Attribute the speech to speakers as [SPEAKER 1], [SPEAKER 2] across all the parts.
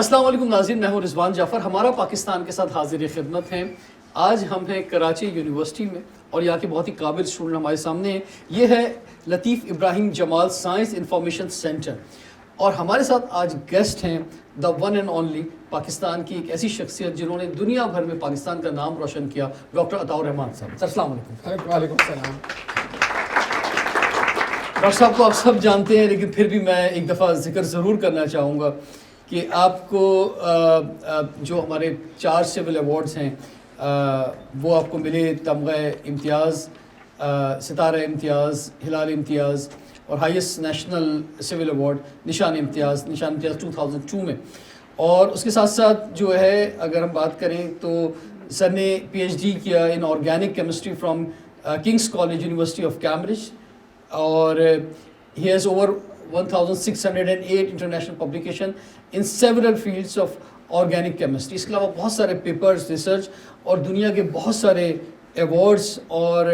[SPEAKER 1] السلام علیکم ناظرین، میں ہوں رضوان جعفر. ہمارا پاکستان کے ساتھ حاضر خدمت ہیں. آج ہم ہیں کراچی یونیورسٹی میں اور یہاں کے بہت ہی قابل اسٹوڈنٹ ہمارے سامنے ہیں. یہ ہے لطیف ابراہیم جمال سائنس انفارمیشن سینٹر. اور ہمارے ساتھ آج گیسٹ ہیں the one and only Pakistan کی ایک ایسی شخصیت جنہوں نے دنیا بھر میں پاکستان کا نام روشن کیا، ڈاکٹر عطاء الرحمان صاحب. سر السلام علیکم.
[SPEAKER 2] وعلیکم السلام.
[SPEAKER 1] ڈاکٹر صاحب کو آپ سب جانتے ہیں، لیکن پھر بھی میں ایک دفعہ ذکر ضرور کرنا چاہوں گا کہ آپ کو جو ہمارے 4 سول ایوارڈز ہیں وہ آپ کو ملے: تمغہ امتیاز، ستارہ امتیاز، ہلال امتیاز اور ہائیسٹ نیشنل سول ایوارڈ نشان امتیاز 2002 میں. اور اس کے ساتھ ساتھ جو ہے اگر ہم بات کریں تو سر نے PhD کیا in organic chemistry from King's College University of Cambridge, اور he has over 1608 international publication in several fields of organic chemistry. اس کے علاوہ بہت سارے پیپرز، ریسرچ اور دنیا کے بہت سارے ایوارڈز اور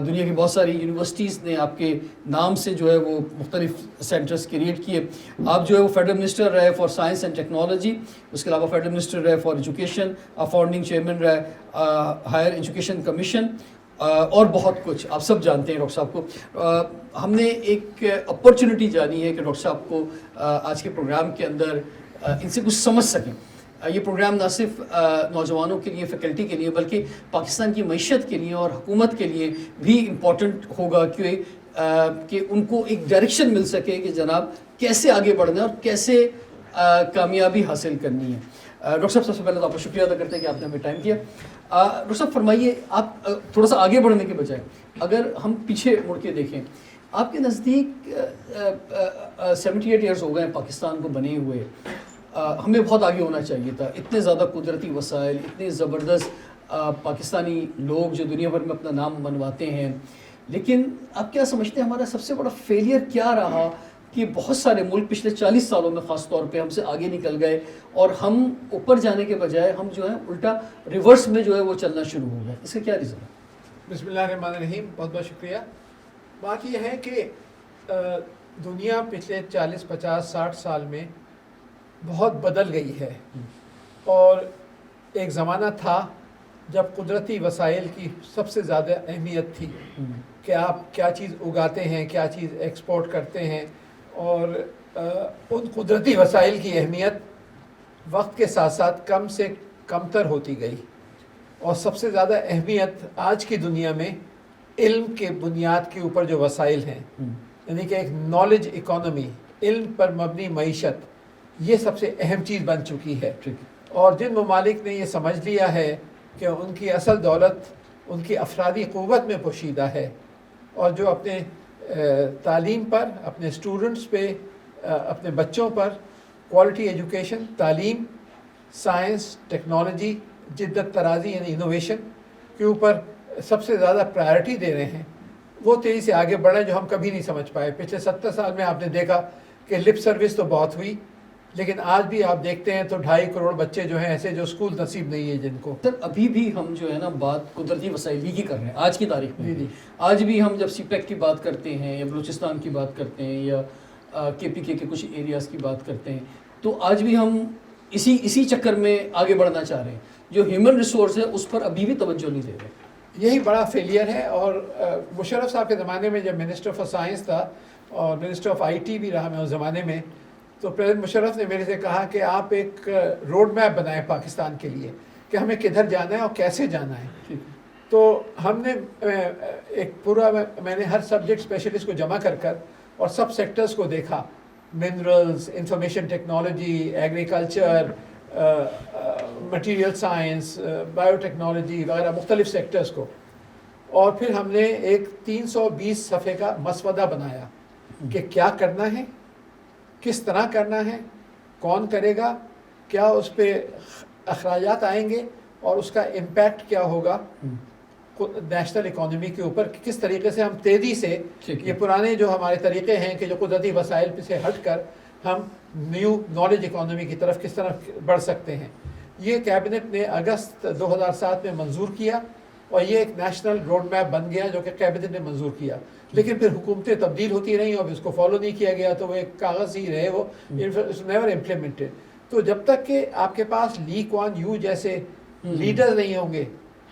[SPEAKER 1] دنیا کی بہت ساری یونیورسٹیز نے آپ کے نام سے جو ہے وہ مختلف سینٹرز کریٹ کیے. آپ جو ہے وہ فیڈرل منسٹر رہے فار سائنس اینڈ ٹیکنالوجی، اس کے علاوہ فیڈرل منسٹر رہے فار ایجوکیشن، فاؤنڈنگ چیئرمین رہے ہائر ایجوکیشن کمیشن، اور بہت کچھ آپ سب جانتے ہیں ڈاکٹر صاحب کو. ہم نے ایک اپرچونٹی جانی ہے کہ ڈاکٹر صاحب کو آج کے پروگرام کے اندر ان سے کچھ سمجھ سکیں. یہ پروگرام نہ صرف نوجوانوں کے لیے، فیکلٹی کے لیے، بلکہ پاکستان کی معیشت کے لیے اور حکومت کے لیے بھی امپورٹنٹ ہوگا کہ ان کو ایک ڈائریکشن مل سکے کہ جناب کیسے آگے بڑھنا ہے اور کیسے کامیابی حاصل کرنی ہے. ڈاکٹر صاحب سب سے پہلے تو آپ کو شکریہ ادا کرتے ہیں کہ آپ نے ہمیں ٹائم کیا. ڈاکٹر صاحب فرمائیے، آپ تھوڑا سا آگے بڑھنے کے بجائے اگر ہم پیچھے مڑ کے دیکھیں، آپ کے نزدیک 78 ایئرز ہو گئے ہیں پاکستان کو بنے ہوئے. ہمیں بہت آگے ہونا چاہیے تھا. اتنے زیادہ قدرتی وسائل، اتنے زبردست پاکستانی لوگ جو دنیا بھر میں اپنا نام منواتے ہیں. لیکن آپ کیا سمجھتے ہیں ہمارا سب سے بڑا فیلئر کیا رہا کہ بہت سارے ملک پچھلے 40 سالوں میں خاص طور پہ ہم سے آگے نکل گئے اور ہم اوپر جانے کے بجائے ہم جو ہے الٹا ریورس میں جو ہے وہ چلنا شروع ہو گئے؟ اس کا کیا ریزن ہے؟
[SPEAKER 2] بسم اللہ الرحمن الرحیم. بہت بہت شکریہ. بات یہ ہے کہ دنیا پچھلے 40 50 60 سال میں بہت بدل گئی ہے، اور ایک زمانہ تھا جب قدرتی وسائل کی سب سے زیادہ اہمیت تھی کہ آپ کیا چیز اگاتے ہیں، کیا چیز ایکسپورٹ کرتے ہیں. اور ان قدرتی وسائل کی اہمیت وقت کے ساتھ ساتھ کم سے کمتر ہوتی گئی، اور سب سے زیادہ اہمیت آج کی دنیا میں علم کے بنیاد کے اوپر جو وسائل ہیں، یعنی کہ ایک نالج اکانومی، علم پر مبنی معیشت، یہ سب سے اہم چیز بن چکی ہے. اور جن ممالک نے یہ سمجھ لیا ہے کہ ان کی اصل دولت ان کی افرادی قوت میں پوشیدہ ہے، اور جو اپنے تعلیم پر، اپنے اسٹوڈنٹس پہ، اپنے بچوں پر کوالٹی ایجوکیشن، تعلیم، سائنس، ٹیکنالوجی، جدت طرازی یعنی انوویشن کے اوپر سب سے زیادہ پرائرٹی دے رہے ہیں، وہ تیزی سے آگے بڑھیں جو ہم کبھی نہیں سمجھ پائے. پچھلے 70 سال میں آپ نے دیکھا کہ لپ سروس تو بہت ہوئی، لیکن آج بھی آپ دیکھتے ہیں تو 2.5 کروڑ بچے جو ہیں ایسے جو اسکول نصیب نہیں ہے جن کو.
[SPEAKER 1] سر ابھی بھی ہم جو ہے نا بات قدرتی وسائل کی کر رہے ہیں آج کی تاریخ میں. آج بھی ہم جب CPEC کی بات کرتے ہیں یا بلوچستان کی بات کرتے ہیں یا KPK کے کچھ ایریاز کی بات کرتے ہیں، تو آج بھی ہم اسی چکر میں آگے بڑھنا چاہ رہے ہیں. جو ہیومن ریسورس ہے اس پر ابھی بھی توجہ نہیں دے رہے.
[SPEAKER 2] یہی بڑا فیلئر ہے. اور مشرف صاحب کے زمانے میں جب منسٹر فار سائنس تھا اور منسٹر آف IT بھی رہا میں اس زمانے میں، تو پریزیڈنٹ مشرف نے میرے سے کہا کہ آپ ایک روڈ میپ بنائیں پاکستان کے لیے کہ ہمیں کدھر جانا ہے اور کیسے جانا ہے. تو ہم نے ایک پورا، میں نے ہر سبجیکٹ اسپیشلسٹ کو جمع کر اور سب سیکٹرز کو دیکھا: minerals, information technology, agriculture, material science, bio technology وغیرہ مختلف سیکٹرز کو. اور پھر ہم نے ایک 320 صفحے کا مسودہ بنایا کہ کیا کرنا ہے، کس طرح کرنا ہے، کون کرے گا، کیا اس پہ اخراجات آئیں گے اور اس کا امپیکٹ کیا ہوگا نیشنل اکانومی کے اوپر، کس طریقے سے ہم تیزی سے یہ پرانے جو ہمارے طریقے ہیں کہ جو قدرتی وسائل پہ سے ہٹ کر ہم نیو نالج اکانومی کی طرف کس طرح بڑھ سکتے ہیں. یہ کیبنٹ نے اگست 2007 میں منظور کیا، اور یہ ایک نیشنل روڈ میپ بن گیا جو کہ کیبنٹ نے منظور کیا. لیکن پھر حکومتیں تبدیل ہوتی رہیں اور اس کو فالو نہیں کیا گیا، تو وہ ایک کاغذ ہی رہے، وہ نیور امپلیمنٹڈ. تو جب تک کہ آپ کے پاس لی کوان یو جیسے لیڈر نہیں ہوں گے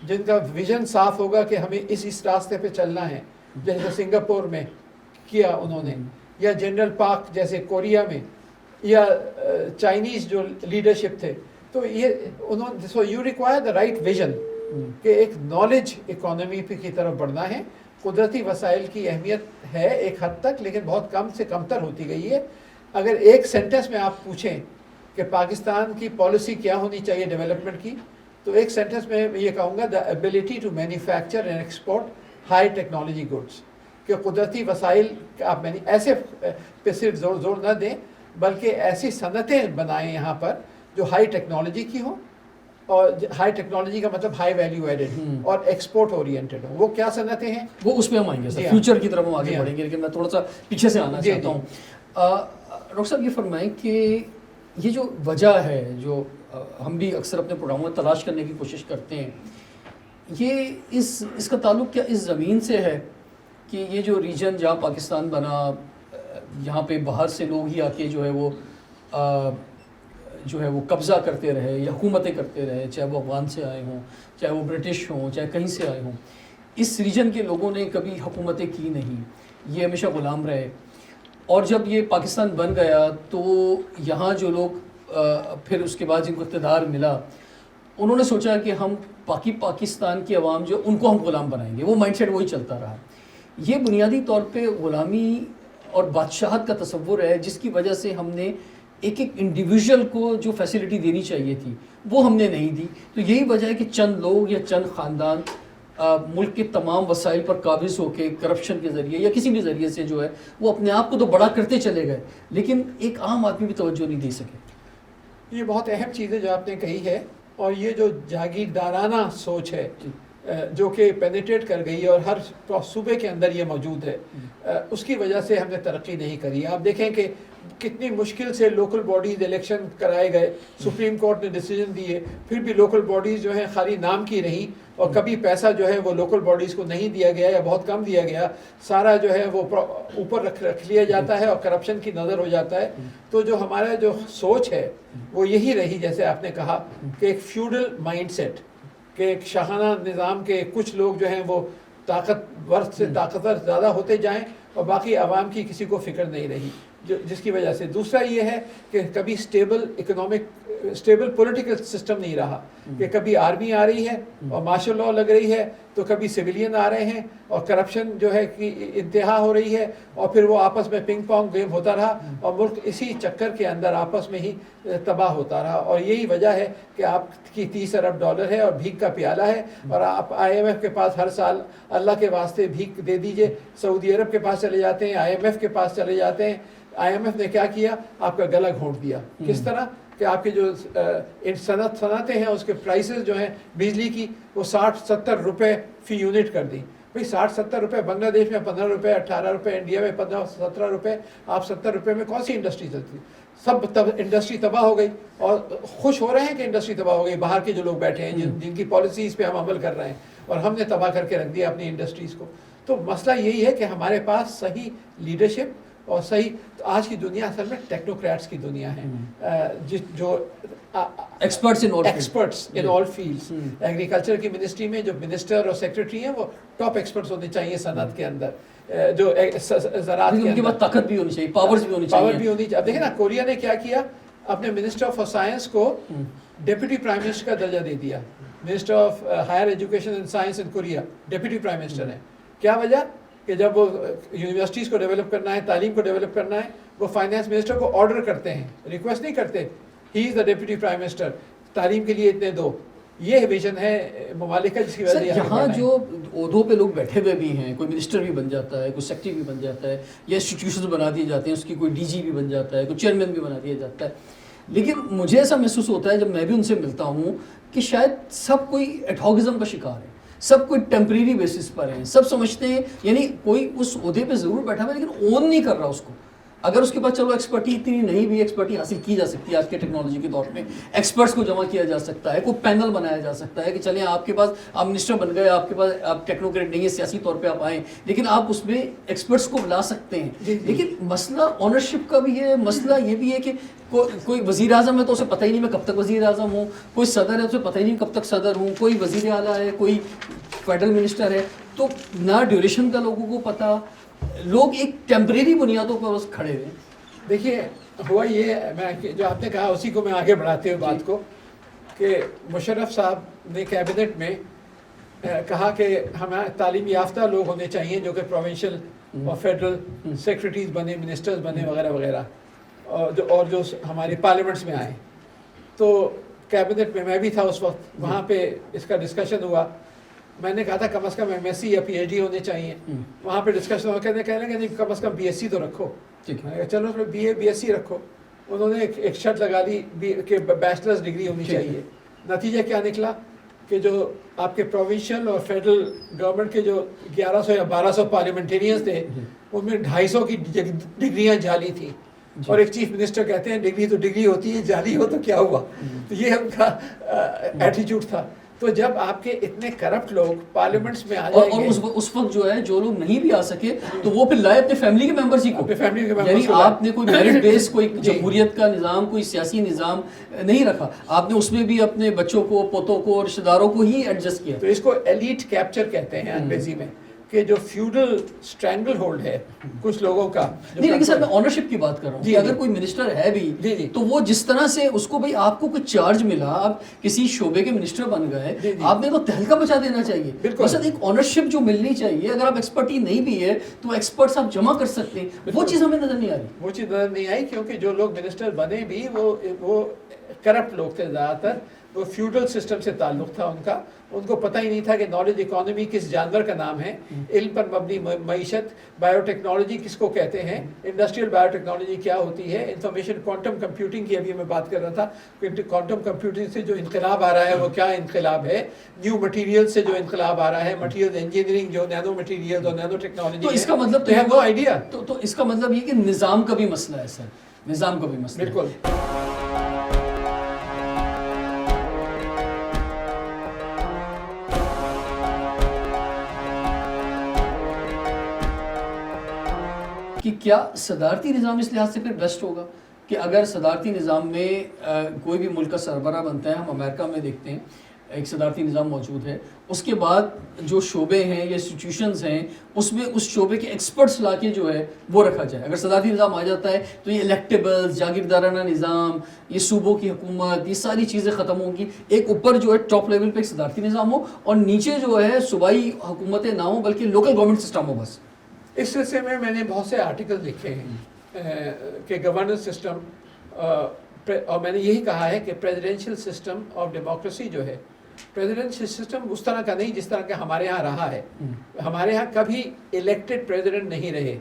[SPEAKER 2] جن کا ویژن صاف ہوگا کہ ہمیں اس راستے پہ چلنا ہے، جیسے سنگاپور میں کیا انہوں نے، یا جنرل پارک جیسے کوریا میں، یا چائنیز جو لیڈرشپ تھے، تو یہ انہوں so you require the right vision کہ ایک نالج اکانومی کی طرف بڑھنا ہے. قدرتی وسائل کی اہمیت ہے ایک حد تک، لیکن بہت کم سے کم تر ہوتی گئی ہے. اگر ایک سینٹنس میں آپ پوچھیں کہ پاکستان کی پالیسی کیا ہونی چاہیے ڈیولپمنٹ کی، تو ایک سینٹنس میں یہ کہوں گا the ability to manufacture and export high technology goods, کہ قدرتی وسائل آپ ایسے پہ صرف زور نہ دیں بلکہ ایسی صنعتیں بنائیں یہاں پر جو ہائی ٹیکنالوجی کی ہوں، اور ہائی ٹیکنالوجی کا مطلب ہائی ویلیو ایڈڈ اور ایکسپورٹ اورینٹڈ ہوں. وہ کیا صنعتیں ہیں
[SPEAKER 1] وہ اس پہ ہم آئیں گے سر، فیوچر کی طرف ہم آگے بڑھیں گے، لیکن میں تھوڑا سا پیچھے سے آنا چاہتا ہوں. ڈاکٹر صاحب یہ فرمائیں کہ یہ جو وجہ ہے جو ہم بھی اکثر اپنے پروگراموں میں تلاش کرنے کی کوشش کرتے ہیں، یہ اس کا تعلق کیا اس زمین سے ہے کہ یہ جو ریجن جہاں پاکستان بنا، یہاں پہ باہر سے لوگ ہی آ کے جو ہے وہ قبضہ کرتے رہے یا حکومتیں کرتے رہے، چاہے وہ افغان سے آئے ہوں، چاہے وہ برٹش ہوں، چاہے کہیں سے آئے ہوں. اس ریجن کے لوگوں نے کبھی حکومتیں کی نہیں، یہ ہمیشہ غلام رہے. اور جب یہ پاکستان بن گیا تو یہاں جو لوگ پھر اس کے بعد جن کو اقتدار ملا، انہوں نے سوچا کہ ہم پاکستان کی عوام جو ان کو ہم غلام بنائیں گے. وہ مائنڈ سیٹ وہی چلتا رہا. یہ بنیادی طور پہ غلامی اور بادشاہت کا تصور ہے جس کی وجہ سے ہم نے ایک انڈیویژل کو جو فیسلٹی دینی چاہیے تھی وہ ہم نے نہیں دی. تو یہی وجہ ہے کہ چند لوگ یا چند خاندان ملک کے تمام وسائل پر قابض ہو کے کرپشن کے ذریعے یا کسی بھی ذریعے سے جو ہے وہ اپنے آپ کو تو بڑا کرتے چلے گئے، لیکن ایک عام آدمی بھی توجہ نہیں دے سکے.
[SPEAKER 2] یہ بہت اہم چیز ہے جو آپ نے کہی ہے، اور یہ جو جاگیردارانہ سوچ ہے جو کہ پینیٹریٹ کر گئی ہے اور ہر صوبے کے اندر یہ موجود ہے، اس کی وجہ سے ہم نے ترقی نہیں کری. آپ دیکھیں کہ کتنی مشکل سے لوکل باڈیز الیکشن کرائے گئے، سپریم کورٹ نے ڈیسیجن دیے، پھر بھی لوکل باڈیز جو ہیں خالی نام کی رہی، اور کبھی پیسہ جو ہے وہ لوکل باڈیز کو نہیں دیا گیا یا بہت کم دیا گیا. سارا جو ہے وہ اوپر رکھ لیا جاتا ہے اور کرپشن کی نظر ہو جاتا ہے. تو جو ہمارا جو سوچ ہے وہ یہی رہی، جیسے آپ نے کہا کہ ایک فیوڈل مائنڈ سیٹ، کہ ایک شاہانہ نظام کے کچھ لوگ جو ہیں وہ طاقتور سے طاقتور زیادہ ہوتے جائیں اور باقی عوام کی کسی کو فکر نہیں رہی، جس کی وجہ سے. دوسرا یہ ہے کہ کبھی اسٹیبل پولیٹیکل سسٹم نہیں رہا، کہ کبھی آرمی آ رہی ہے اور مارشل لاء لگ رہی ہے، تو کبھی سویلین آ رہے ہیں اور کرپشن جو ہے کہ انتہا ہو رہی ہے، اور پھر وہ آپس میں پنگ پونگ گیم ہوتا رہا اور ملک اسی چکر کے اندر آپس میں ہی تباہ ہوتا رہا. اور یہی وجہ ہے کہ آپ کی $30 ارب ہے اور بھیک کا پیالہ ہے، اور آپ IMF کے پاس ہر سال اللہ کے واسطے بھیک دے دیجئے. سعودی عرب کے پاس چلے جاتے ہیں، IMF کے پاس چلے جاتے ہیں. IMF نے کیا کیا؟ آپ کا گلا گھونٹ دیا. کس طرح کہ آپ کے جو صنعتیں ہیں اس کے پرائسز جو ہیں بجلی کی وہ 60-70 روپے فی یونٹ کر دی. بھئی 60-70 روپے بنگلہ دیش میں 15 روپے، 18 روپے، انڈیا میں 15-17 روپے. آپ 70 روپے میں کون سی انڈسٹری چلتی؟ سب انڈسٹری تباہ ہو گئی، اور خوش ہو رہے ہیں کہ انڈسٹری تباہ ہو گئی. باہر کے جو لوگ بیٹھے ہیں جن کی پالیسیز پہ ہم عمل کر رہے ہیں، اور ہم نے تباہ کر کے رکھ دیا اپنی انڈسٹریز کو. تو مسئلہ یہی ہے کہ ہمارے پاس صحیح لیڈرشپ اور صحیح، آج کی دنیا اصل میں ٹیکنوکریٹس کی دنیا ہے، جو ایکسپرٹس ان آل فیلڈس. ایگریکلچر کی منسٹری میں جو منسٹر اور سیکرٹری ہیں وہ ٹاپ ایکسپرٹس ہونے چاہیے صنعت کے اندر، جو زراعت کے اندر طاقت بھی ہونی چاہیے، پاور بھی ہونی چاہیے. اب دیکھیں نا کوریا نے کیا کیا، اپنے منسٹر آف سائنس کو ڈپٹی پرائم منسٹر کا درجہ دے دیا. Minister of higher education and science in Korea deputy prime minister ہیں. کیا وجہ؟ کہ جب وہ یونیورسٹیز کو ڈیولپ کرنا ہے، تعلیم کو ڈیولپ کرنا ہے، وہ فائنانس منسٹر کو آرڈر کرتے ہیں، ریکویسٹ نہیں کرتے. ہی از دا ڈپٹی پرائم منسٹر، تعلیم کے لیے اتنے دو. یہ ویژن ہے ممالک کا، جس کی وجہ سے
[SPEAKER 1] یہاں جو عہدوں پہ لوگ بیٹھے ہوئے بھی ہیں، کوئی منسٹر بھی بن جاتا ہے، کوئی سیکٹری بھی بن جاتا ہے، یا انسٹیٹیوشنز بنا دیے جاتے ہیں، اس کی کوئی DG بھی بن جاتا ہے، کوئی چیئرمین بھی بنا دیا جاتا ہے. لیکن مجھے ایسا محسوس ہوتا ہے جب میں بھی ان سے ملتا ہوں کہ شاید سب کوئی ایٹھاگزم کا شکار ہے، سب کوئی ٹیمپریری بیسس پر ہیں. سب سمجھتے ہیں، یعنی کوئی اس عہدے پہ ضرور بیٹھا ہوا ہے لیکن اون نہیں کر رہا اس کو. اگر اس کے بعد چلو ایکسپرٹی اتنی نہیں بھی ایکسپرٹی حاصل کی جا سکتی ہے آج کے ٹیکنالوجی کے دور میں, ایکسپرٹس کو جمع کیا جا سکتا ہے, کوئی پینل بنایا جا سکتا ہے کہ چلیں آپ کے پاس آپ منسٹر بن گئے, آپ کے پاس آپ ٹیکنوکریٹ نہیں ہے سیاسی طور پہ آپ آئیں, لیکن آپ اس میں ایکسپرٹس کو لا سکتے ہیں. لیکن مسئلہ آنرشپ کا بھی ہے, مسئلہ یہ بھی ہے کہ کوئی وزیر اعظم ہے تو اسے پتہ ہی نہیں میں کب تک وزیر اعظم ہوں, کوئی صدر ہے اسے پتہ ہی نہیں کب تک صدر ہوں, کوئی وزیر اعلیٰ ہے, کوئی فیڈرل منسٹر ہے, تو نہ ڈیوریشن کا لوگوں کو پتہ, لوگ ایک ٹیمپریری بنیادوں پر بس کھڑے ہوئے.
[SPEAKER 2] دیکھیے ہوا یہ, میں جو آپ نے کہا اسی کو میں آگے بڑھاتے ہوئے بات کو, کہ مشرف صاحب نے کیبنٹ میں کہا کہ ہمیں تعلیم یافتہ لوگ ہونے چاہیے جو کہ پروونشل اور فیڈرل سیکرٹریز بنے, منسٹرز بنے وغیرہ وغیرہ, اور جو ہمارے پارلیمنٹس میں آئے. تو کیبنٹ میں میں بھی تھا اس وقت, وہاں پہ اس کا ڈسکشن ہوا. میں نے کہا تھا کم از کم ایم ایس سی یا پی ایچ ڈی ہونے چاہیے. وہاں پہ ڈسکشن ہوا, کہنے کہ نہیں کم از کم بی ایس سی تو رکھو. چلو B A B S C رکھو. انہوں نے ایک شرط لگا لی کہ بیچلرز ڈگری ہونی چاہیے. نتیجہ کیا نکلا کہ جو آپ کے پروونشل اور فیڈرل گورنمنٹ کے جو 1100 یا 1200 پارلیمنٹیرینز تھے, ان میں 250 کی ڈگریاں جعلی تھیں. اور ایک چیف منسٹر کہتے ہیں ڈگری تو ڈگری ہوتی ہے, جعلی ہو تو کیا ہوا. تو یہ ان کا ایٹیٹیوڈ تھا. تو جب آپ کے اتنے کرپٹ لوگ پارلیمنٹس میں آ جائیں گے,
[SPEAKER 1] اور اس وقت جو ہے جو لوگ نہیں بھی آ سکے تو وہ پھر لائے اپنے فیملی کے ممبرز ہی کو, یعنی آپ نے کوئی میرٹ بیس کوئی جمہوریت کا نظام, کوئی سیاسی نظام نہیں رکھا, آپ نے اس میں بھی اپنے بچوں کو, پوتوں کو, رشتہ داروں کو ہی ایڈجسٹ کیا.
[SPEAKER 2] تو اس کو ایلیٹ کیپچر کہتے ہیں انگریزی میں, کہ جو فیوڈل اسٹرینگل ہولڈ ہے کچھ لوگوں کا.
[SPEAKER 1] نہیں لیکن سر میں آنرشپ کی بات کر رہا ہوں کہ اگر کوئی منسٹر ہے بھی تو وہ جس طرح سے اس کو بھائی آپ کو کوئی چارج ملا, آپ کسی شعبے کے منسٹر بن گئے, آپ نے تو تہلکہ بچا دینا چاہیے. مثلا ایک آنرشپ جو ملنی چاہیے, اگر آپ ایکسپرٹی نہیں بھی ہے تو ایکسپرٹس آپ جمع کر سکتے ہیں, وہ چیز ہمیں نظر نہیں آ رہی.
[SPEAKER 2] وہ چیز نظر نہیں آئی کیونکہ جو لوگ منسٹر بنے بھی وہ کرپٹ لوگ تھے زیادہ تر. وہ فیوڈل سسٹم سے تعلق تھا ان کا. ان کو پتہ ہی نہیں تھا کہ نالج اکانومی کس جانور کا نام ہے, علم پر مبنی معیشت, بایو ٹیکنالوجی کس کو کہتے ہیں, انڈسٹریل بایو ٹیکنالوجی کیا ہوتی ہے, انفارمیشن کوانٹم کمپیوٹنگ کی ابھی میں بات کر رہا تھا کہ کوانٹم کمپیوٹنگ سے جو انقلاب آ رہا ہے وہ کیا انقلاب ہے, نیو مٹیریل سے جو انقلاب آ رہا ہے, مٹیریل انجینئرنگ جو نینو مٹیریل اور نینو ٹیکنالوجی,
[SPEAKER 1] تو اس کا مطلب
[SPEAKER 2] تو نو آئیڈیا.
[SPEAKER 1] تو اس کا مطلب یہ کہ نظام کا بھی مسئلہ ہے سر, نظام کا بھی مسئلہ.
[SPEAKER 2] بالکل.
[SPEAKER 1] کہ کیا صدارتی نظام اس لحاظ سے پھر بیسٹ ہوگا کہ اگر صدارتی نظام میں کوئی بھی ملک کا سربراہ بنتا ہے, ہم امریکہ میں دیکھتے ہیں ایک صدارتی نظام موجود ہے, اس کے بعد جو شعبے ہیں یا انسٹیٹیوشنز ہیں اس میں اس شعبے کے ایکسپرٹس لا کے جو ہے وہ رکھا جائے. اگر صدارتی نظام آ جاتا ہے تو یہ الیکٹیبلز, جاگیردارانہ نظام, یہ صوبوں کی حکومت, یہ ساری چیزیں ختم ہوں گی. ایک اوپر جو ہے ٹاپ لیول پہ ایک صدارتی نظام ہو اور نیچے جو ہے صوبائی حکومتیں نہ ہوں بلکہ لوکل گورنمنٹ سسٹم ہو بس.
[SPEAKER 2] اس سلسلے میں نے بہت سے آرٹیکل لکھے ہیں کہ گورننس سسٹم, اور میں نے یہی کہا ہے کہ پریزیڈینشیل سسٹم آف ڈیموکریسی جو ہے, پریزیڈینشیل سسٹم اس طرح کا نہیں جس طرح کہ ہمارے ہاں رہا ہے. ہمارے ہاں کبھی الیکٹڈ پریزیڈنٹ نہیں رہے.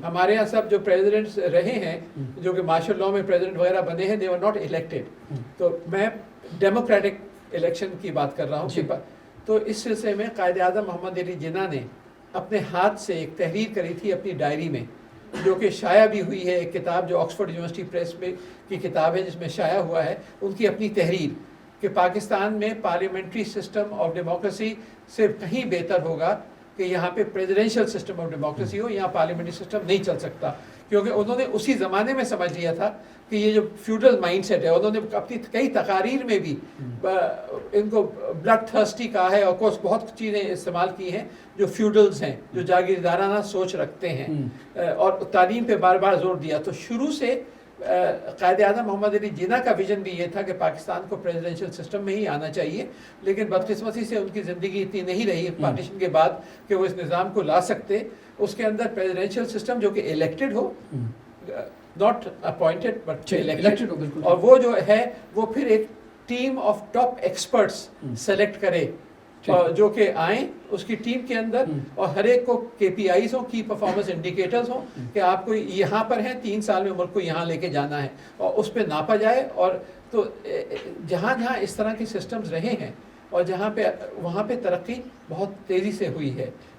[SPEAKER 2] ہمارے ہاں سب جو پریزیڈنٹس رہے ہیں جو کہ مارشل لاء میں پریزیڈنٹ وغیرہ بنے ہیں, دے آر ناٹ الیکٹڈ. تو میں ڈیموکریٹک الیکشن کی بات کر رہا ہوں. تو اس سلسلے میں قائد اعظم محمد علی جناح نے اپنے ہاتھ سے ایک تحریر کری تھی اپنی ڈائری میں, جو کہ شائع بھی ہوئی ہے. ایک کتاب جو آکسفورڈ یونیورسٹی پریس میں کی کتاب ہے جس میں شائع ہوا ہے ان کی اپنی تحریر, کہ پاکستان میں پارلیمنٹری سسٹم آف ڈیموکریسی سے کہیں بہتر ہوگا کہ یہاں پہ پریزیڈینشیل سسٹم آف ڈیموکریسی ہو, یہاں پارلیمنٹری سسٹم نہیں چل سکتا. کیونکہ انہوں نے اسی زمانے میں سمجھ لیا تھا کہ یہ جو فیوڈل مائنڈ سیٹ ہے, انہوں نے اپنی کئی تقاریر میں بھی ان کو بلڈ تھرسٹی کہا ہے, اور کچھ بہت چیزیں استعمال کی ہیں جو فیوڈلز ہیں, جو جاگیردارانہ سوچ رکھتے ہیں, اور تعلیم پہ بار بار زور دیا. تو شروع سے قائد اعظم محمد علی جناح کا ویژن بھی یہ تھا کہ پاکستان کو پریزیڈینشیل سسٹم میں ہی آنا چاہیے, لیکن بدقسمتی سے ان کی زندگی اتنی نہیں رہی پارٹیشن کے بعد کہ وہ اس نظام کو لا سکتے. اس کے اندر پریزیڈینشیل سسٹم جو کہ elected who, not appointed but elected, اور وہ جو ہے وہ پھر ایک team of top experts select کرے جو کہ آئیں اس کی ٹیم کے اندر, اور ہر ایک کو KPIs ہوں, کی پرفارمنس انڈیکیٹرز ہوں, کہ آپ کو یہاں پر ہیں 3 سال میں ملک کو یہاں لے کے جانا ہے, اور اس پہ ناپا جائے. اور تو جہاں جہاں اس طرح کے سسٹمز رہے ہیں اور جہاں پہ وہاں پہ ترقی بہت تیزی سے ہوئی ہے.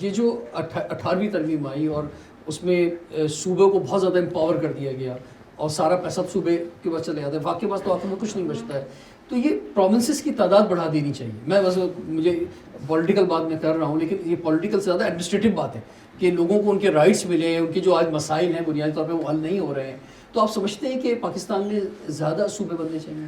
[SPEAKER 1] یہ جو 18ویں ترمیم آئی اور اس میں صوبوں کو بہت زیادہ امپاور کر دیا گیا اور سارا پیسہ صوبے کے پاس چلے جاتا ہے، واقعی پاس تو آخر میں کچھ نہیں بچتا ہے، تو یہ پروونسز کی تعداد بڑھا دینی چاہیے. میں بس مجھے پولیٹیکل بات میں کر رہا ہوں، لیکن یہ پولیٹیکل سے زیادہ ایڈمنسٹریٹو بات ہے کہ لوگوں کو ان کے رائٹس ملیں، ان کے جو آج مسائل ہیں بنیادی طور پہ وہ حل نہیں ہو رہے ہیں. تو آپ سمجھتے ہیں کہ پاکستان میں زیادہ صوبے بننے چاہیے؟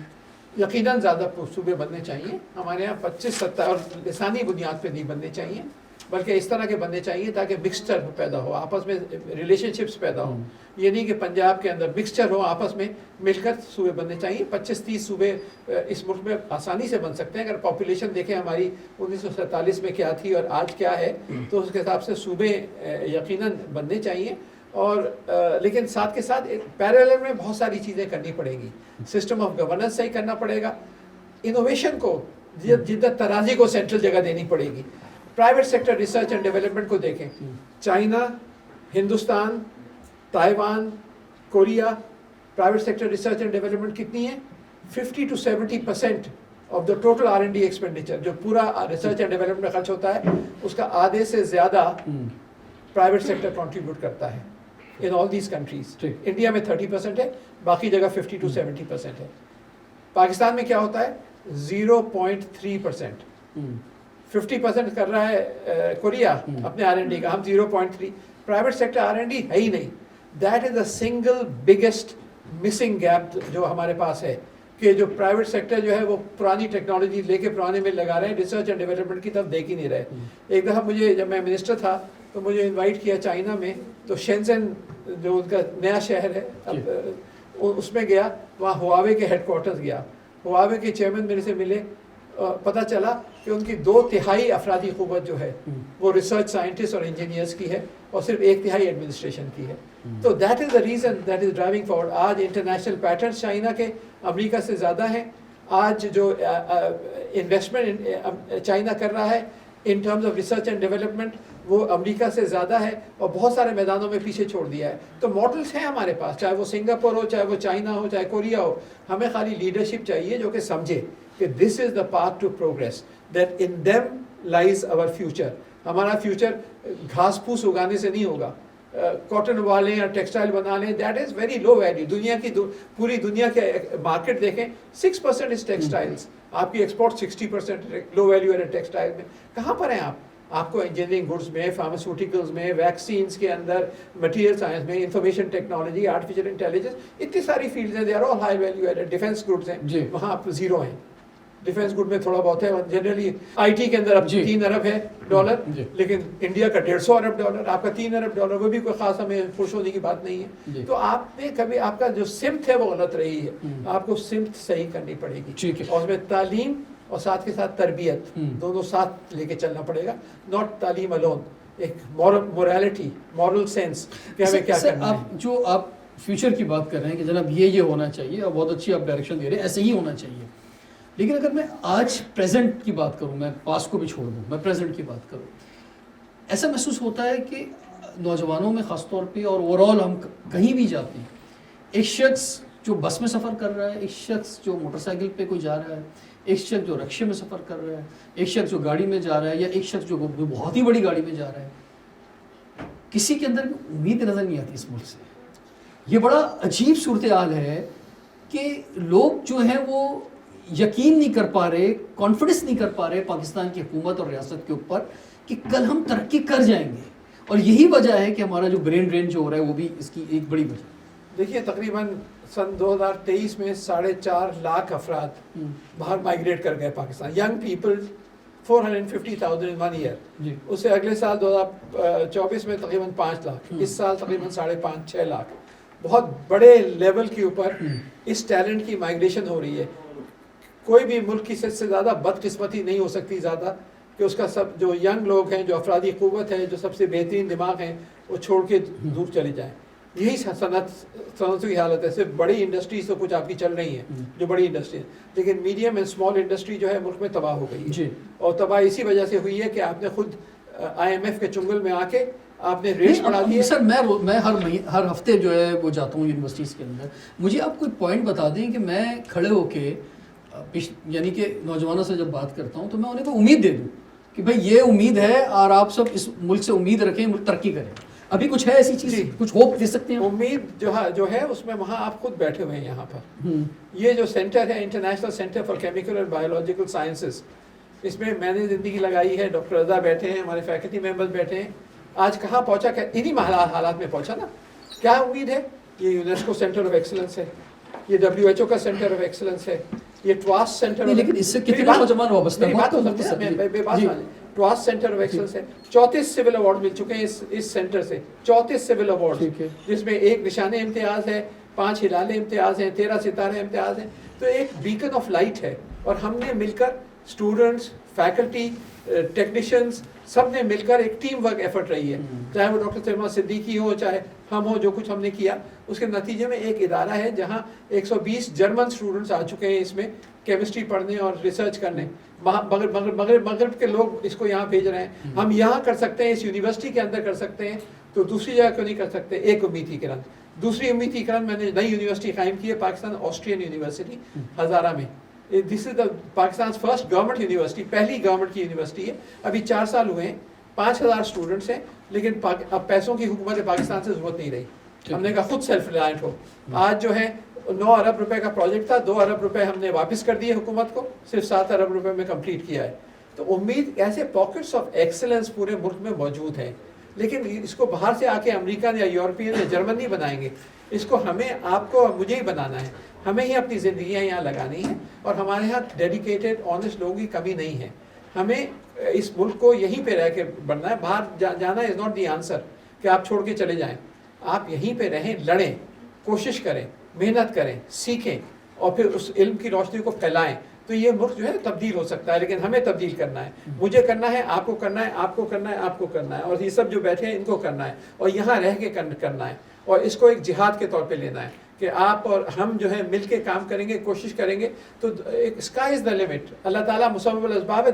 [SPEAKER 2] یقیناً زیادہ صوبے بننے چاہیے. ہمارے یہاں 25-27 اور لسانی بنیاد پہ نہیں بننے چاہیے، بلکہ اس طرح کے بننے چاہیے تاکہ مکسچر پیدا ہو، آپس میں ریلیشن شپس پیدا ہوں. یہ نہیں کہ پنجاب کے اندر مکسچر ہو، آپس میں مل کر صوبے بننے چاہیے. 25-30 صوبے اس ملک میں آسانی سے بن سکتے ہیں. اگر پاپولیشن دیکھیں ہماری 1947 میں کیا تھی اور آج کیا ہے، تو اس کے حساب سے صوبے یقیناً بننے چاہیے. اور لیکن ساتھ کے ساتھ پیرالل میں بہت ساری چیزیں کرنی پڑے گی. سسٹم آف گورننس صحیح کرنا پڑے گا، انوویشن کو، جدت ترازی کو سینٹرل جگہ دینی پڑے گی. Private sector research and development کو دیکھیں، China, Hindustan, Taiwan, Korea, private sector research and development کتنی ہے؟ 50 to 70% of the total R&D expenditure جو پورا ریسرچ اینڈ ڈیولپمنٹ میں خرچ ہوتا ہے، اس کا آدھے سے زیادہ پرائیویٹ سیکٹر کنٹریبیوٹ کرتا ہے ان آل دیز کنٹریز. انڈیا میں 30% ہے، باقی جگہ 50 to 70% ہے. پاکستان میں کیا ہوتا ہے؟ 0.3%. 50% کر رہا ہے کوریا اپنے R&D کا، ہم 0.3. پرائیویٹ سیکٹر R&D ہے ہی نہیں. That is the single biggest missing gap جو ہمارے پاس ہے، کہ جو پرائیویٹ سیکٹر جو ہے وہ پرانی ٹیکنالوجی لے کے پرانے میں لگا رہے ہیں، ریسرچ اینڈ ڈیولپمنٹ کی طرف دیکھ ہی نہیں رہے. ایک دفعہ مجھے، جب میں منسٹر تھا تو مجھے انوائٹ کیا چائنا میں، تو شینزن جو ان کا نیا شہر ہے اس میں گیا. وہاں ہواوے کے ہیڈ کوارٹرز گیا. ہواوے کے چیئرمین میرے سے ملے. پتہ چلا کہ ان کی 2/3 افرادی قوت جو ہے وہ ریسرچ سائنٹسٹ اور انجینئرس کی ہے، اور صرف 1/3 ایڈمنسٹریشن کی ہے. تو that is the reason that is driving forward. آج انٹرنیشنل پیٹرنس چائنا کے امریکہ سے زیادہ ہیں. آج جو انویسٹمنٹ چائنا کر رہا ہے in terms of research and development, وہ امریکہ سے زیادہ ہے، اور بہت سارے میدانوں میں پیچھے چھوڑ دیا ہے. تو ماڈلس ہیں ہمارے پاس، چاہے وہ سنگاپور ہو، چاہے وہ چائنا ہو، چاہے کوریا ہو. ہمیں خالی لیڈرشپ چاہیے جو کہ سمجھے کہ this is the path to progress, that in them lies our future. ہمارا فیوچر گھاس پھوس اگانے سے نہیں ہوگا. کاٹن اگا لیں یا ٹیکسٹائل بنا لیں، that is very low value. دنیا کی پوری دنیا کے مارکیٹ دیکھیں، 6% از ٹیکسٹائلس. آپ کی export 60% low value added textile میں. کہاں پر ہیں آپ؟ آپ کو انجینئرنگ گڈس میں، فارماسیوٹیکلز میں، ویکسینس کے اندر، مٹیریل سائنس میں، انفارمیشن ٹیکنالوجی، آرٹیفیشیل انٹیلیجنس، اتنی ساری فیلڈز ہیں، they are all high value added. Defence goods ہیں، وہاں آپ زیرو ہیں. ڈیفینس گڈ میں تھوڑا بہت ہے. جنرلی آئی ٹی کے اندر اب 3 ارب ہے ڈالر، لیکن انڈیا کا 150 ارب ڈالر، آپ کا 3 ارب ڈالر، وہ بھی کوئی خاص ہمیں خوش ہونے کی بات نہیں ہے. تو آپ نے کبھی، آپ کا جو سمت ہے وہ غلط رہی ہے. آپ کو سمت صحیح کرنی پڑے گی، اور اس میں تعلیم اور ساتھ کے ساتھ تربیت دونوں ساتھ لے کے چلنا پڑے گا. ناٹ تعلیم الون، ایک مورالٹی، مورل سینس کہ ہمیں کیا کرنا ہے.
[SPEAKER 1] جو آپ فیوچر کی بات کر رہے ہیں کہ جناب یہ ہونا چاہیے، اور بہت اچھی آپ ڈائریکشن دے رہے ہیں، ایسے ہی ہونا چاہیے. لیکن اگر میں آج پریزنٹ کی بات کروں، میں پاسٹ کو بھی چھوڑ دوں، میں پریزنٹ کی بات کروں، ایسا محسوس ہوتا ہے کہ نوجوانوں میں خاص طور پہ، اور اوور آل ہم کہیں بھی جاتے ہیں، ایک شخص جو بس میں سفر کر رہا ہے، ایک شخص جو موٹر سائیکل پہ کوئی جا رہا ہے، ایک شخص جو رکشے میں سفر کر رہا ہے، ایک شخص جو گاڑی میں جا رہا ہے، یا ایک شخص جو بہت ہی بڑی گاڑی میں جا رہا ہے، کسی کے اندر امید نظر نہیں آتی اس ملک سے. یہ بڑا عجیب صورتحال ہے کہ لوگ جو ہیں وہ یقین نہیں کر پا رہے، کانفیڈنس نہیں کر پا رہے پاکستان کی حکومت اور ریاست کے اوپر کہ کل ہم ترقی کر جائیں گے. اور یہی وجہ ہے کہ ہمارا جو برین ڈرین جو ہو رہا ہے وہ بھی اس کی ایک بڑی وجہ.
[SPEAKER 2] دیکھیے تقریباً سن 2023 میں 4.5 لاکھ افراد باہر مائیگریٹ کر گئے Pakistan. Young people 450,000 in 1 year. اس سے اگلے سال 2024 میں تقریباً 5 لاکھ، اس سال تقریباً 5.5-6 لاکھ. بہت بڑے لیول کے اوپر اس ٹیلنٹ کی مائیگریشن ہو رہی ہے. کوئی بھی ملک کی سے زیادہ بدقسمتی نہیں ہو سکتی زیادہ کہ اس کا سب جو ینگ لوگ ہیں، جو افرادی قوت ہے، جو سب سے بہترین دماغ ہیں، وہ چھوڑ کے دور چلے جائیں. یہی صنعتوں کی حالت ہے. صرف بڑی انڈسٹریز تو کچھ آپ کی چل رہی ہیں جو بڑی انڈسٹری ہیں، لیکن میڈیم اینڈ اسمال انڈسٹری جو ہے ملک میں تباہ ہو گئی ہے. اور تباہ اسی وجہ سے ہوئی ہے کہ آپ نے خود IMF کے چنگل میں آ کے آپ نے ریٹس بڑھا دیے.
[SPEAKER 1] سر میں ہر ہفتے جو ہے وہ جاتا ہوں یونیورسٹیز کے اندر. مجھے آپ کوئی پوائنٹ بتا دیں کہ میں کھڑے ہو کے یعنی کہ نوجوانوں سے جب بات کرتا ہوں تو میں انہیں کو امید دے دوں کہ بھائی یہ امید ہے اور آپ سب اس ملک سے امید رکھیں ملک ترقی کرے. ابھی کچھ ہے ایسی چیز, کچھ ہوپ دے سکتے ہیں؟
[SPEAKER 2] امید جو ہے اس میں وہاں آپ خود بیٹھے ہوئے ہیں یہاں پر. یہ جو سینٹر ہے international centre for chemical and biological sciences, اس میں میں نے زندگی لگائی ہے, ڈاکٹر رضا بیٹھے ہیں, ہمارے فیکلٹی ممبرز بیٹھے ہیں. آج کہاں پہنچا, انہی حالات میں پہنچا نا. کیا امید ہے؟ یہ یونیسکو سینٹر آف ایکسلنس ہے, یہ WHO کا سینٹر آف ایکسلنس ہے, یہ ٹواس سینٹر.
[SPEAKER 1] لیکن اس سے کتنے نوجوان وابستہ ہیں؟
[SPEAKER 2] ٹواس سینٹر آف ایکسلنس ہے. 34 سول ایوارڈ مل چکے ہیں اس سینٹر سے, 34 سول ایوارڈ, جس میں 1 نشان امتیاز ہے, 5 ہلال امتیاز ہیں, 13 ستارے امتیاز ہیں. تو ایک بیکن آف لائٹ ہے. اور ہم نے مل کر اسٹوڈنٹس, فیکلٹی, ٹیکنیشینس, سب نے مل کر ایک ٹیم ورک ایفرٹ رہی ہے. چاہے وہ ڈاکٹر سلما صدیقی ہو, چاہے ہم ہو, جو کچھ ہم نے کیا اس کے نتیجے میں ایک ادارہ ہے جہاں 120 جرمن اسٹوڈنٹس آ چکے ہیں اس میں کیمسٹری پڑھنے اور ریسرچ کرنے. مغرب کے لوگ اس کو یہاں بھیج رہے ہیں. ہم یہاں کر سکتے ہیں, اس یونیورسٹی کے اندر کر سکتے ہیں, تو دوسری جگہ کیوں نہیں کر سکتے؟ ایک امید ہی کرن. دوسری امید ہی کرن میں نے نئی یونیورسٹی قائم کی ہے, پاکستان آسٹرین یونیورسٹی ہزارہ میں. دس is the Pakistan first government university, پہلی گورنمنٹ کی یونیورسٹی ہے. ابھی 4 سال ہوئے ہیں, 5000 اسٹوڈنٹس ہیں, لیکن اب پیسوں کی حکومت پاکستان سے ضرورت نہیں رہی. ہم نے کہا خود سیلف ریلائنٹ ہو. آج جو ہے 9 ارب روپے کا پروجیکٹ تھا, 2 ارب روپے ہم نے واپس کر دیے حکومت کو, صرف 7 ارب روپے میں کمپلیٹ کیا ہے. تو امید ایسے پاکٹس آف ایکسلنس پورے ملک میں موجود ہیں, لیکن اس کو باہر سے آ کے امریکن یا یورپین یا جرمن نہیں بنائیں گے. اس کو ہمیں, آپ کو, مجھے ہی بنانا ہے. ہمیں ہی اپنی زندگیاں یہاں لگانی ہیں, اور ہمارے یہاں ڈیڈیکیٹڈ آنیسٹ لوگوں کی کمی نہیں ہے. ہمیں اس ملک کو یہیں پہ رہ کے بڑھنا ہے. باہر جانا از ناٹ دی آنسر کہ آپ چھوڑ کے چلے جائیں. آپ یہیں پہ رہیں, لڑیں, کوشش کریں, محنت کریں, سیکھیں, اور پھر اس علم کی روشنی کو پھیلائیں. تو یہ ملک جو ہے تبدیل ہو سکتا ہے, لیکن ہمیں تبدیل کرنا ہے. مجھے کرنا ہے, آپ کو کرنا ہے, آپ کو کرنا ہے, آپ کو کرنا ہے, اور یہ سب جو بیٹھے ہیں ان کو کرنا ہے, اور یہاں رہ کے کرنا ہے. اور اس کو ایک جہاد کے طور پہ لینا ہے کہ آپ اور ہم جو ہے مل کے کام کریں گے, کوشش کریں گے, تو اسکائی از دا لمٹ. اللہ تعالیٰ مسبب الاسباب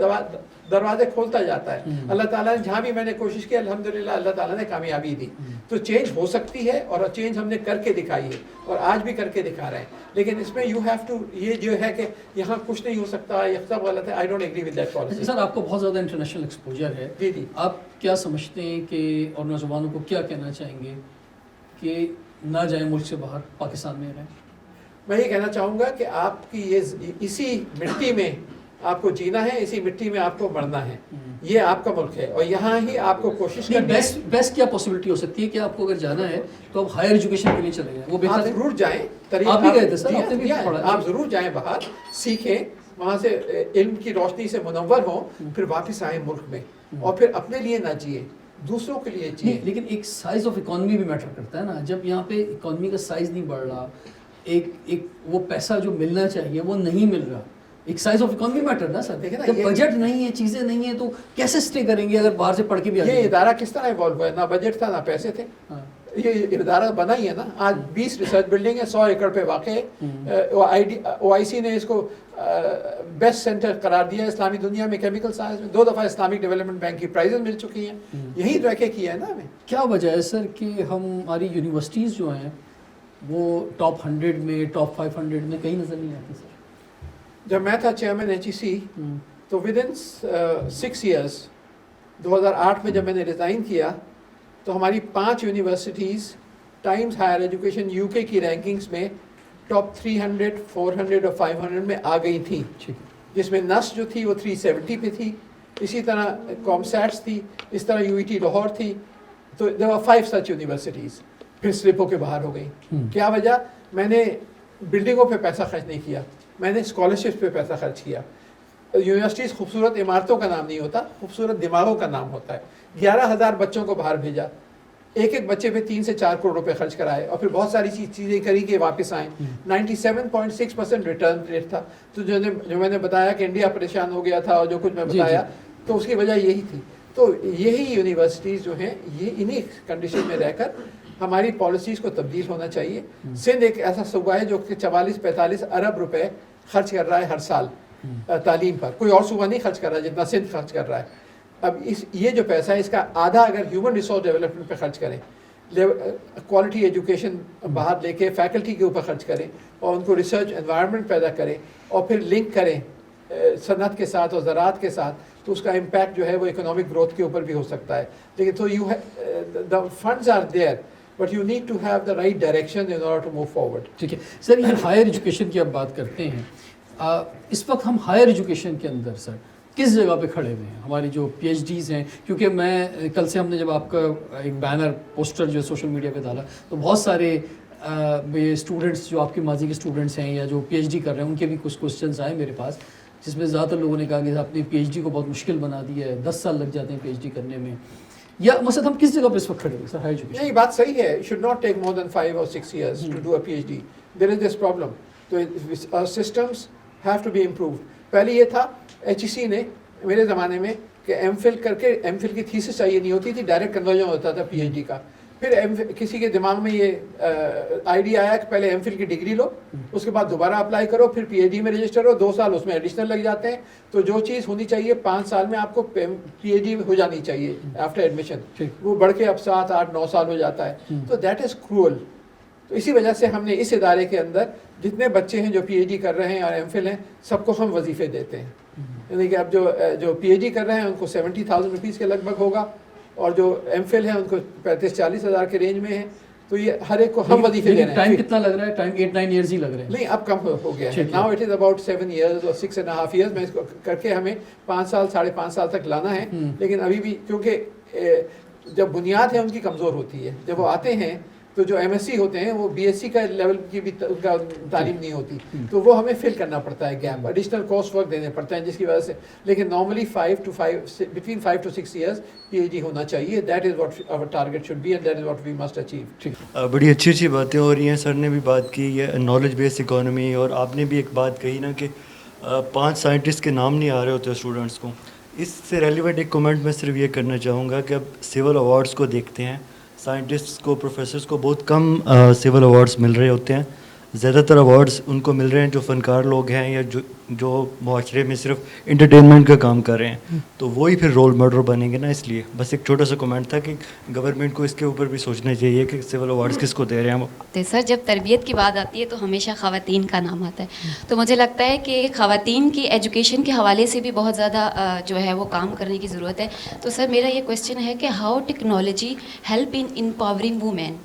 [SPEAKER 2] دروازے کھولتا جاتا ہے. اللہ تعالیٰ نے جہاں بھی میں نے کوشش کی, الحمدللہ اللہ تعالیٰ نے کامیابی دی. تو چینج ہو سکتی ہے, اور چینج ہم نے کر کے دکھائی ہے, اور آج بھی کر کے دکھا رہے ہیں. لیکن اس میں یو ہیو ٹو, یہ جو ہے کہ یہاں کچھ نہیں ہو سکتا, یہ سب غلط ہے. I don't agree with that policy.
[SPEAKER 1] Sir آپ کو بہت زیادہ انٹرنیشنل ایکسپوجر ہے.
[SPEAKER 2] جی جی.
[SPEAKER 1] آپ کیا سمجھتے ہیں کہ, اور نوجوانوں کو کیا کہنا چاہیں گے کہ نہ جائیں ملک سے باہر, پاکستان میں رہیں؟
[SPEAKER 2] میں یہ کہنا چاہوں گا کہ آپ کی اسی مٹی میں آپ کو جینا ہے, اسی مٹی میں آپ کو مرنا ہے. یہ آپ کا ملک ہے, اور یہاں ہی آپ کو کوشش کرنی ہے.
[SPEAKER 1] بیسٹ کیا پوسیبلٹی ہو سکتی ہے کہ آپ کو اگر جانا ہے تو آپ ہائر ایجوکیشن کے لیے چلے جائیں؟ وہ بہتر ہے.
[SPEAKER 2] ضرور جائیں.
[SPEAKER 1] آپ بھی گئے تھے سر, آپ نے بھی پڑھا.
[SPEAKER 2] آپ ضرور جائیں باہر, سیکھیں, وہاں سے علم کی روشنی سے منور ہوں, پھر واپس آئیں ملک میں, اور پھر اپنے لیے نہ جیے, دوسروں کے لیے جیے.
[SPEAKER 1] لیکن ایک سائز آف اکانومی بھی میٹر کرتا ہے نا. جب یہاں پہ اکانومی کا سائز نہیں بڑھ رہا, ایک وہ پیسہ جو ملنا چاہیے وہ نہیں مل رہا, ایک سائز آف اکانومی میٹر نا سر. دیکھیں نا, جب بجٹ نہیں ہے, چیزیں نہیں ہیں, تو کیسے اسٹے کریں گے اگر باہر سے پڑھ کے بھی.
[SPEAKER 2] یہ ادارہ کس طرح ایوالو ہوا ہے؟ نہ بجٹ تھا, نہ پیسے تھے. یہ ادارہ بنا ہی ہے نا. آج 20 ریسرچ بلڈنگ ہے, 100 ایکڑ پہ واقع ہے. OIC نے اس کو بیسٹ سینٹر قرار دیا اسلامی دنیا میں کیمیکل سائنس میں. 2 دفعہ اسلامک ڈیولپمنٹ بینک کی پرائزز مل چکی ہیں. یہی رہ کے کیا ہے نا ہمیں.
[SPEAKER 1] کیا وجہ ہے سر کہ ہماری یونیورسٹیز جو ہیں وہ ٹاپ 100 میں, ٹاپ 500 میں کہیں نظر نہیں آتی سر؟
[SPEAKER 2] جب میں تھا چیئرمین HEC تو ودن 6 ایئرس 2008 میں جب میں نے ریزائن کیا تو ہماری 5 universities Times Higher Education UK کی رینکنگز میں ٹاپ 300, 400 اور 500 میں آ گئی تھیں, جس میں نس جو تھی وہ 370 پہ تھی. اسی طرح کامسیٹس تھی, اس طرح UET لاہور تھی. تو there were 5 such universities. پھر سلپ ہو کے باہر ہو گئی. کیا وجہ؟ میں نے بلڈنگوں پہ پیسہ خرچ نہیں کیا, میں نے اسکالرشپس پہ پیسہ خرچ کیا. یونیورسٹیز خوبصورت عمارتوں کا نام نہیں ہوتا, خوبصورت دماغوں کا نام ہوتا ہے. 11,000 بچوں کو باہر بھیجا, ایک بچے پہ 3 سے 4 کروڑ روپے خرچ کرائے, اور پھر بہت ساری چیزیں کری کہ واپس آئیں. 97.6% ریٹرن ریٹ تھا. تو جو میں نے بتایا کہ انڈیا پریشان ہو گیا تھا, اور جو کچھ میں بتایا, تو اس کی وجہ یہی تھی. تو یہی یونیورسٹیز جو ہیں, یہ انہی کنڈیشن میں رہ کر ہماری پالیسیز کو تبدیل ہونا چاہیے. سندھ ایک ایسا صوبہ ہے جو کہ 44-45 ارب روپے خرچ کر رہا ہے ہر سال تعلیم پر. کوئی اور صوبہ نہیں خرچ کر رہا ہے جتنا سندھ خرچ کر رہا ہے. اب یہ جو پیسہ ہے, اس کا آدھا اگر ہیومن ریسورس ڈیولپمنٹ پہ خرچ کریں, کوالٹی ایجوکیشن باہر لے کے فیکلٹی کے اوپر خرچ کریں, اور ان کو ریسرچ انوائرمنٹ پیدا کریں, اور پھر لنک کریں صنعت کے ساتھ اور زراعت کے ساتھ, تو اس کا امپیکٹ جو ہے وہ اکنامک گروتھ کے اوپر بھی ہو سکتا ہے. لیکن تو you the funds are there but you need to have the right direction in order to move forward.
[SPEAKER 1] ٹھیک ہے سر. یہ ہائر ایجوکیشن کی آپ بات کرتے ہیں, اس وقت ہم ہائر ایجوکیشن کے اندر سر کس جگہ پہ کھڑے ہوئے ہیں؟ ہماری جو پی ایچ ڈیز ہیں, کیونکہ میں کل سے ہم نے جب آپ کا ایک بینر پوسٹر جو سوشل میڈیا پہ ڈالا تو بہت سارے اسٹوڈنٹس جو آپ کے ماضی کے اسٹوڈنٹس ہیں یا جو پی ایچ ڈی کر رہے ہیں ان کے بھی کچھ کوسچنس آئے میرے پاس, جس میں زیادہ تر لوگوں نے کہا کہ آپ نے پی ایچ ڈی کو بہت مشکل بنا دیا ہے, 10 سال لگ جاتے ہیں پی ایچ ڈی کرنے میں, یا مثلا ہم کس جگہ پہ اس وقت کھڑے ہوئے سر ہائر ایجوکیشن؟
[SPEAKER 2] نہیں, بات صحیح ہے. Should not take more than 5 or 6 years to do a PhD. There is this problem. تو systems have to be improved. پہلے یہ تھا HEC نے میرے زمانے میں کہ ایم فل کر کے ایم فل کی تھیسس چاہیے نہیں ہوتی تھی, ڈائریکٹ کنورژن ہوتا تھا پی ایچ ڈی کا. پھر کسی کے دماغ میں یہ آئیڈیا آیا کہ پہلے ایم فل کی ڈگری لو, اس کے بعد دوبارہ اپلائی کرو, پھر پی ایچ ڈی میں رجسٹر ہو, 2 سال اس میں ایڈیشنل لگ جاتے ہیں. تو جو چیز ہونی چاہیے 5 سال میں آپ کو پی ایچ ڈی ہو جانی چاہیے آفٹر ایڈمیشن, وہ بڑھ کے اب 7, 8, 9 سال ہو جاتا ہے. تو دیٹ از کرول. تو اسی وجہ سے ہم نے اس ادارے کے اندر جتنے بچے ہیں جو پی ایچ ڈی کر رہے ہیں اور ایم فل ہیں, سب کو ہم وظیفے دیتے ہیں. یعنی کہ اب جو پی ایچ ڈی کر رہے ہیں ان کو 70,000 روپیز کے لگ بھگ ہوگا, اور جو ایم فل ہیں ان کو 35-40 ہزار کے رینج میں ہے. تو یہ ہر ایک کو ہم وظیفے دے رہے ہیں.
[SPEAKER 1] ٹائم کتنا لگ رہا ہے؟ ٹائم 8-9 ایئرز ہی لگ رہے ہیں.
[SPEAKER 2] نہیں, اب کم ہو گیا ہے. Now it is about 7 years اور 6.5 years میں اس کو کر کے ہمیں 5 سال 5.5 سال تک لانا ہے. لیکن ابھی بھی کیونکہ جب بنیاد ہے ان کی کمزور ہوتی ہے, جب وہ آتے ہیں تو جو ایم ایس سی ہوتے ہیں وہ بی ایس سی کا لیول کی بھی ان کا تعلیم نہیں ہوتی, تو وہ ہمیں فل کرنا پڑتا ہے گیپ, ایڈیشنل کورس ورک دینے پڑتا ہے, جس کی وجہ سے. لیکن normally 5 to 6 years P H D ہونا چاہیے. That is what our target should be and that is what we must achieve.
[SPEAKER 3] بڑی اچھی اچھی باتیں ہو رہی ہیں. سر نے بھی بات کی یہ نالج بیس اکانومی, اور آپ نے بھی ایک بات کہی نا کہ 5 سائنٹسٹ کے نام نہیں آ رہے ہوتے اسٹوڈنٹس کو. اس سے ریلیونٹ ایک کمنٹ میں صرف یہ کرنا چاہوں گا کہ اب سول ایوارڈس کو دیکھتے ہیں, سائنٹسٹ کو, پروفیسرس کو بہت کم سول ایوارڈس مل رہے ہوتے ہیں. زیادہ تر ایوارڈس ان کو مل رہے ہیں جو فنکار لوگ ہیں یا جو معاشرے میں صرف انٹرٹینمنٹ کا کام کر رہے ہیں, تو وہی پھر رول ماڈل بنیں گے نا. اس لیے بس ایک چھوٹا سا کمنٹ تھا کہ گورنمنٹ کو اس کے اوپر بھی سوچنا چاہیے کہ سول ایوارڈس کس کو دے رہے ہیں.
[SPEAKER 4] تو سر جب تربیت کی بات آتی ہے تو ہمیشہ خواتین کا نام آتا ہے, تو مجھے لگتا ہے کہ خواتین کی ایجوکیشن کے حوالے سے بھی بہت زیادہ جو ہے وہ کام کرنے کی ضرورت ہے. تو سر میرا یہ کویسچن ہے کہ how technology help in empowering women.